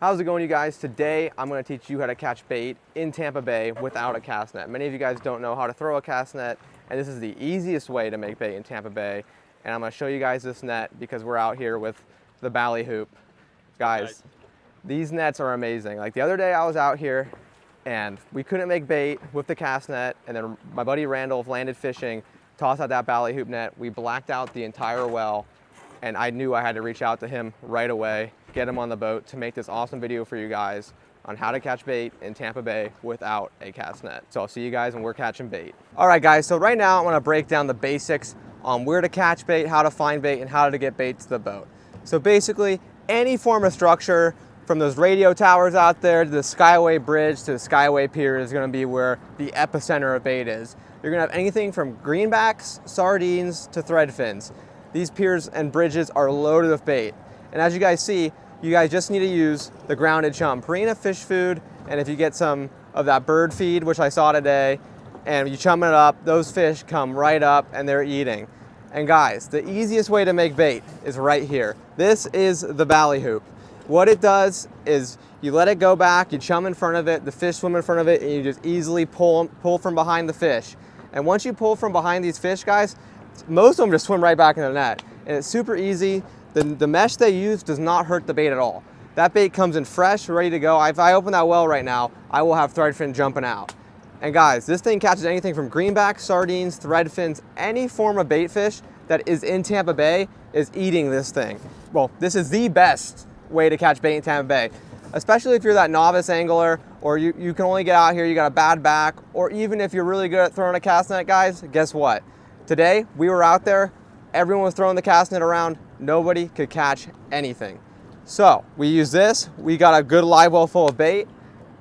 How's it going, you guys? Today I'm going to teach you how to catch bait in Tampa Bay without a cast net. Many of you guys don't know how to throw a cast net, and this is the easiest way to make bait in Tampa Bay. And I'm going to show you guys this net because we're out here with the Bally Hoop. Guys, these nets are amazing. Like the other day I was out here and we couldn't make bait with the cast net, and then my buddy Randall landed fishing, tossed out that Bally Hoop net. We blacked out the entire well, and I knew I had to reach out to him right away, get him on the boat to make this awesome video for you guys on how to catch bait in Tampa Bay without a cast net. So I'll see you guys when we're catching bait. All right, guys, so right now I'm gonna break down the basics on where to catch bait, how to find bait, and how to get bait to the boat. So basically, any form of structure, from those radio towers out there to the Skyway Bridge to the Skyway Pier, is gonna be where the epicenter of bait is. You're gonna have anything from greenbacks, sardines, to thread fins. These piers and bridges are loaded with bait. And as you guys see, you guys just need to use the grounded chum. Purina fish food, and if you get some of that bird feed, which I saw today, and you chum it up, those fish come right up and they're eating. And guys, the easiest way to make bait is right here. This is the Bally Hoop. What it does is you let it go back, you chum in front of it, the fish swim in front of it, and you just easily pull from behind the fish. And once you pull from behind these fish, guys, most of them just swim right back in the net. And it's super easy. The mesh they use does not hurt the bait at all. That bait comes in fresh, ready to go. If I open that well right now, I will have threadfin jumping out. And guys, this thing catches anything from greenbacks, sardines, threadfins, any form of bait fish that is in Tampa Bay is eating this thing. Well, this is the best way to catch bait in Tampa Bay, especially if you're that novice angler, or you can only get out here, you got a bad back, or even if you're really good at throwing a cast net, guys, guess what? Today, we were out there, everyone was throwing the cast net around, nobody could catch anything. So we use this, we got a good live well full of bait,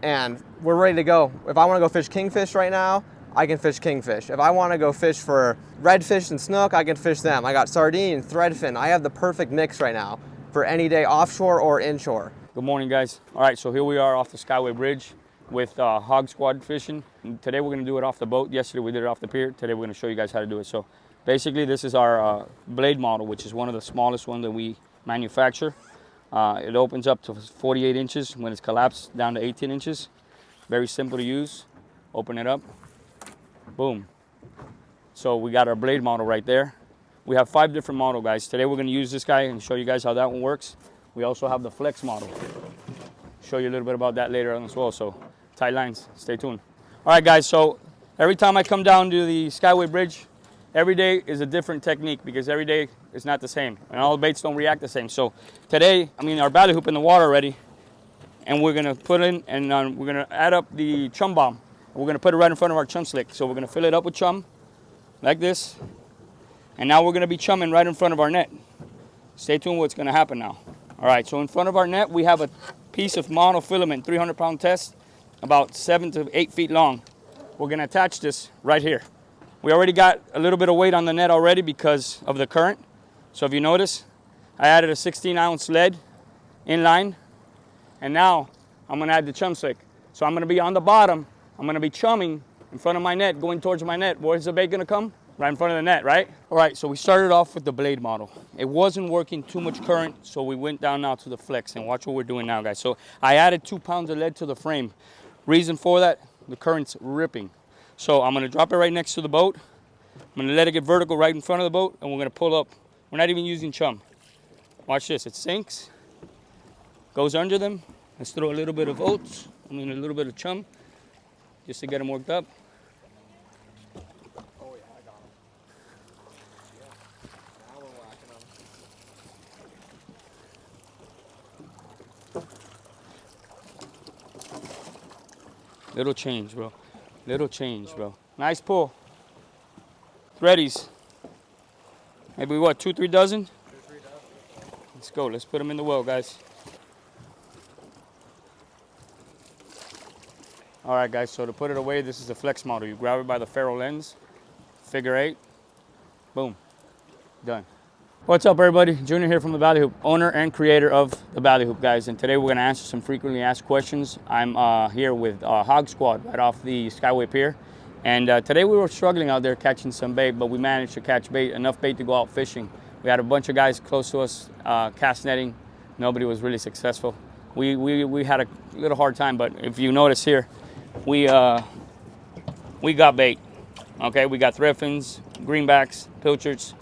and we're ready to go. If I wanna go fish kingfish right now, I can fish kingfish. If I wanna go fish for redfish and snook, I can fish them. I got sardine, threadfin. I have the perfect mix right now for any day offshore or inshore. Good morning, guys. All right, so here we are off the Skyway Bridge with HOGSQUAD fishing. And today we're gonna do it off the boat. Yesterday we did it off the pier. Today we're gonna show you guys how to do it. So basically this is our blade model, which is one of the smallest ones that we manufacture. It opens up to 48 inches when it's collapsed down to 18 inches. Very simple to use. Open it up, boom. So we got our blade model right there. We have 5 different models, guys. Today we're gonna use this guy and show you guys how that one works. We also have the flex model. Show you a little bit about that later on as well, so tight lines, stay tuned. All right, guys, so every time I come down to the Skyway Bridge, every day is a different technique because every day is not the same, and all the baits don't react the same. So today, our Bally Hoop in the water already, and we're gonna put in, and we're gonna add up the chum bomb. We're gonna put it right in front of our chum slick. So we're gonna fill it up with chum, like this, and now we're gonna be chumming right in front of our net. Stay tuned what's gonna happen now. All right, so in front of our net, we have a piece of monofilament, 300-pound test, about 7 to 8 feet long. We're gonna attach this right here. We already got a little bit of weight on the net already because of the current. So if you notice, I added a 16-ounce lead in line, and now I'm gonna add the chum slick. So I'm gonna be on the bottom, I'm gonna be chumming in front of my net, going towards my net. Where's the bait gonna come? Right in front of the net, right? All right, so we started off with the blade model. It wasn't working too much current, so we went down now to the flex, and watch what we're doing now, guys. So I added 2 pounds of lead to the frame. Reason for that, the current's ripping. So I'm gonna drop it right next to the boat. I'm gonna let it get vertical right in front of the boat, and we're gonna pull up. We're not even using chum. Watch this, it sinks, goes under them. Let's throw a little bit of oats, a little bit of chum, just to get them worked up. Little change, bro. Little change, bro. Nice pull. Threadies. Maybe what, 2-3 dozen? 2-3 dozen. Let's go. Let's put them in the well, guys. All right, guys. So to put it away, this is the flex model. You grab it by the ferrule lens, figure 8, boom, done. What's up, everybody? Junior here from the Bally Hoop, owner and creator of the Bally Hoop, guys. And today we're gonna answer some frequently asked questions. I'm here with HOGSQUAD right off the Skyway Pier. And today we were struggling out there catching some bait, but we managed to catch bait, enough bait to go out fishing. We had a bunch of guys close to us cast netting. Nobody was really successful. we had a little hard time, but if you notice here, we got bait. Okay, we got thread fins, greenbacks, pilchards.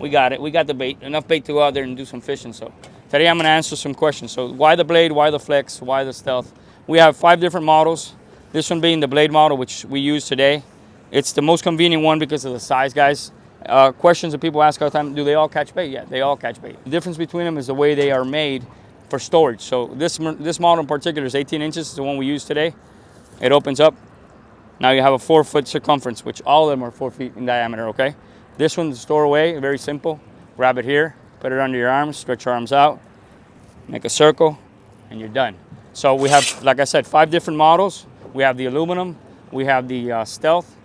We got it. We got the bait. Enough bait to go out there and do some fishing. So today I'm going to answer some questions. So why the blade? Why the flex? Why the stealth? We have 5 different models. This one being the blade model, which we use today. It's the most convenient one because of the size, guys. Questions that people ask all the time: do they all catch bait? Yeah, they all catch bait. The difference between them is the way they are made for storage. So this model in particular is 18 inches. It's the one we use today. It opens up. Now you have a 4-foot circumference, which all of them are 4 feet in diameter, okay? This one to store away, very simple. Grab it here, put it under your arms, stretch your arms out, make a circle, and you're done. So we have, like I said, 5 different models. We have the aluminum, we have the stealth,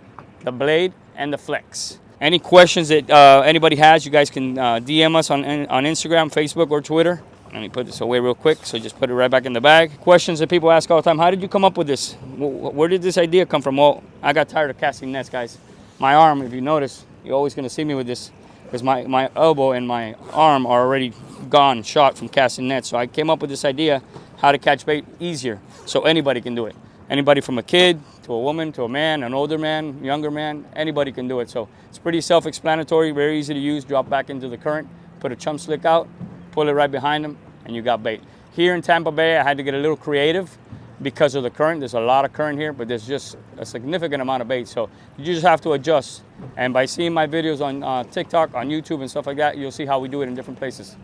the blade, and the flex. Any questions that anybody has, you guys can DM us on Instagram, Facebook, or Twitter. Let me put this away real quick, so just put it right back in the bag. Questions that people ask all the time: how did you come up with this? Where did this idea come from? Well, I got tired of casting nets, guys. My arm, if you notice, you're always going to see me with this, because my elbow and my arm are already gone, shot from casting nets. So I came up with this idea, how to catch bait easier, so anybody can do it. Anybody from a kid, to a woman, to a man, an older man, younger man, anybody can do it. So it's pretty self-explanatory, very easy to use. Drop back into the current, put a chum slick out, pull it right behind them, and you got bait. Here in Tampa Bay, I had to get a little creative because of the current. There's a lot of current here, but there's just a significant amount of bait. So you just have to adjust. And by seeing my videos on TikTok, on YouTube, and stuff like that, you'll see how we do it in different places.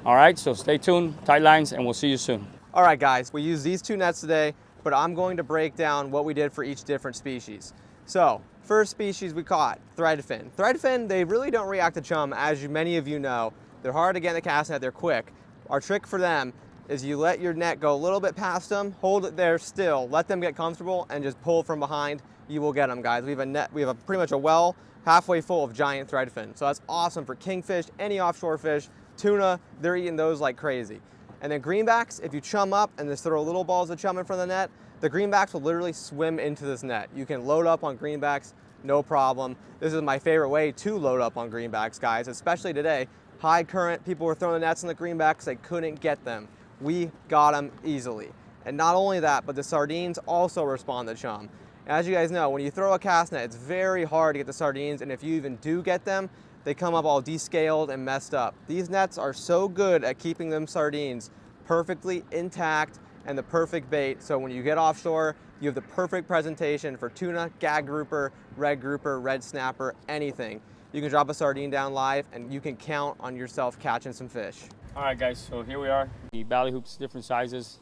All right, so stay tuned, tight lines, and we'll see you soon. All right, guys, we used these 2 nets today, but I'm going to break down what we did for each different species. So, first species we caught, threadfin. Threadfin, they really don't react to chum, as many of you know. They're hard to get in the cast net, they're quick. Our trick for them is you let your net go a little bit past them, hold it there still, let them get comfortable, and just pull from behind. You will get them, guys. We have pretty much a well halfway full of giant threadfin. So that's awesome for kingfish, any offshore fish, tuna, they're eating those like crazy. And then greenbacks, if you chum up and just throw little balls of chum in front of the net, the greenbacks will literally swim into this net. You can load up on greenbacks, no problem. This is my favorite way to load up on greenbacks, guys, especially today. High current, people were throwing the nets in the greenbacks, they couldn't get them. We got them easily. And not only that, but the sardines also respond to chum. As you guys know, when you throw a cast net, it's very hard to get the sardines, and if you even do get them, they come up all descaled and messed up. These nets are so good at keeping them sardines perfectly intact and the perfect bait, so when you get offshore, you have the perfect presentation for tuna, gag grouper, red snapper, anything. You can drop a sardine down live and you can count on yourself catching some fish. All right, guys, so here we are. The Ballyhoops, different sizes,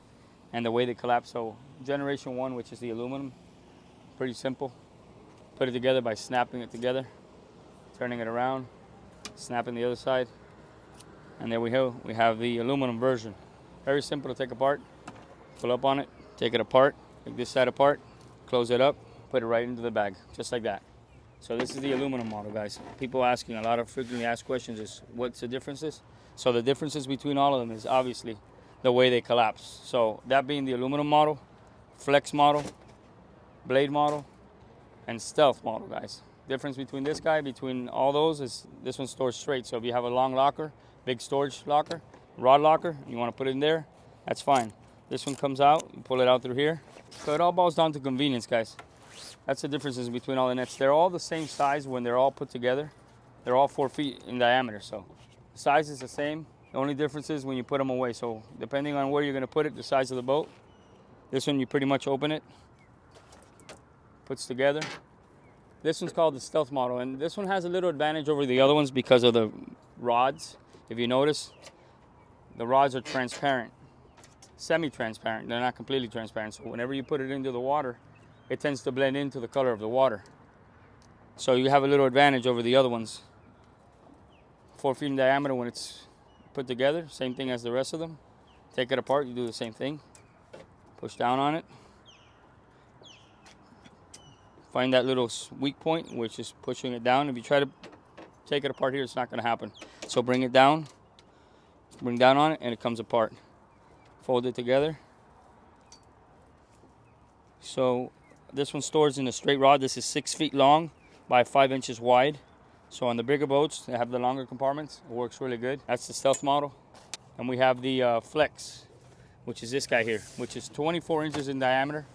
and the way they collapse. So generation 1, which is the aluminum, pretty simple. Put it together by snapping it together, turning it around, snapping the other side, and there we go. We have the aluminum version. Very simple to take apart. Pull up on it, take it apart, take this side apart, close it up, put it right into the bag, just like that. So this is the aluminum model, guys. People asking a lot of frequently asked questions is what's the differences? So the differences between all of them is obviously the way they collapse. So that being the aluminum model, flex model, blade model, and stealth model, guys. Difference between this guy, between all those, is this one stores straight. So if you have a long locker, big storage locker, rod locker, you want to put it in there, that's fine. This one comes out, you pull it out through here. So it all boils down to convenience, guys. That's the differences between all the nets. They're all the same size when they're all put together. They're all 4 feet in diameter, so the size is the same. The only difference is when you put them away. So depending on where you're going to put it, the size of the boat. This one, you pretty much open it, puts together. This one's called the stealth model, and this one has a little advantage over the other ones because of the rods. If you notice, the rods are transparent, semi-transparent. They're not completely transparent. So whenever you put it into the water, it tends to blend into the color of the water. So you have a little advantage over the other ones. 4 feet in diameter when it's put together, same thing as the rest of them. Take it apart, you do the same thing. Push down on it. Find that little weak point, which is pushing it down. If you try to take it apart here, it's not going to happen. So bring it down, bring down on it, and it comes apart. Fold it together. So this one stores in a straight rod. This is 6 feet long by 5 inches wide. So on the bigger boats, they have the longer compartments. It works really good. That's the stealth model. And we have the flex, which is this guy here, which is 24 inches in diameter.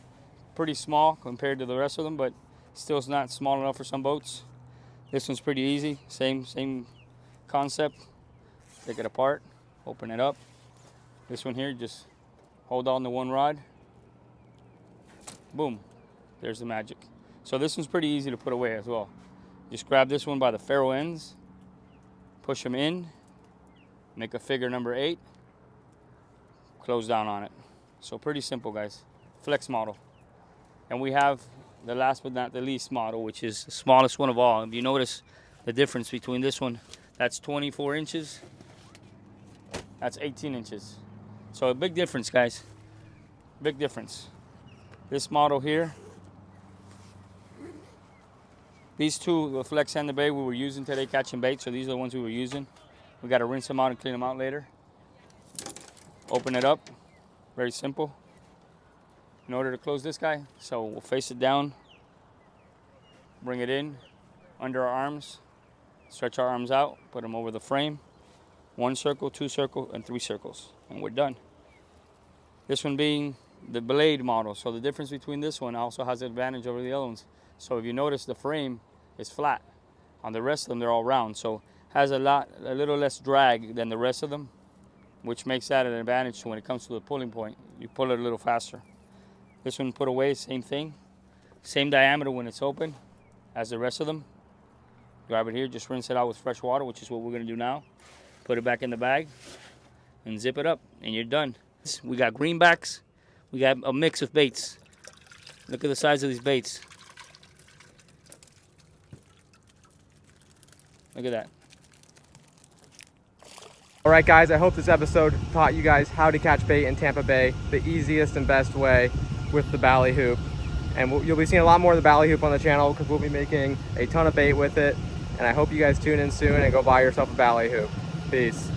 Pretty small compared to the rest of them, but still is not small enough for some boats. This one's pretty easy, same concept. Take it apart, open it up. This one here, just hold on to one rod. Boom, there's the magic. So this one's pretty easy to put away as well. Just grab this one by the ferrule ends, push them in, make a figure number 8, close down on it. So pretty simple, guys. Flex model. And we have the last but not the least model, which is the smallest one of all. If you notice the difference between this one, that's 24 inches, that's 18 inches. So a big difference, guys. Big difference. This model here, these two, the Flex and the Bay, we were using today catching bait, so these are the ones we were using. We got to rinse them out and clean them out later. Open it up, very simple. In order to close this guy, so we'll face it down, bring it in under our arms, stretch our arms out, put them over the frame, 1 circle, 2 circle, and 3 circles, and we're done. This one being the blade model, so the difference between this one also has an advantage over the other ones. So if you notice, the frame is flat. On the rest of them, they're all round, so has a little less drag than the rest of them, which makes that an advantage. So when it comes to the pulling point, you pull it a little faster. This one put away, same thing. Same diameter when it's open as the rest of them. Grab it here, just rinse it out with fresh water, which is what we're gonna do now. Put it back in the bag and zip it up, and you're done. We got greenbacks, we got a mix of baits. Look at the size of these baits. Look at that. All right, guys, I hope this episode taught you guys how to catch bait in Tampa Bay the easiest and best way with the Bally Hoop. And you'll be seeing a lot more of the Bally Hoop on the channel because we'll be making a ton of bait with it. And I hope you guys tune in soon and go buy yourself a Bally Hoop. Peace.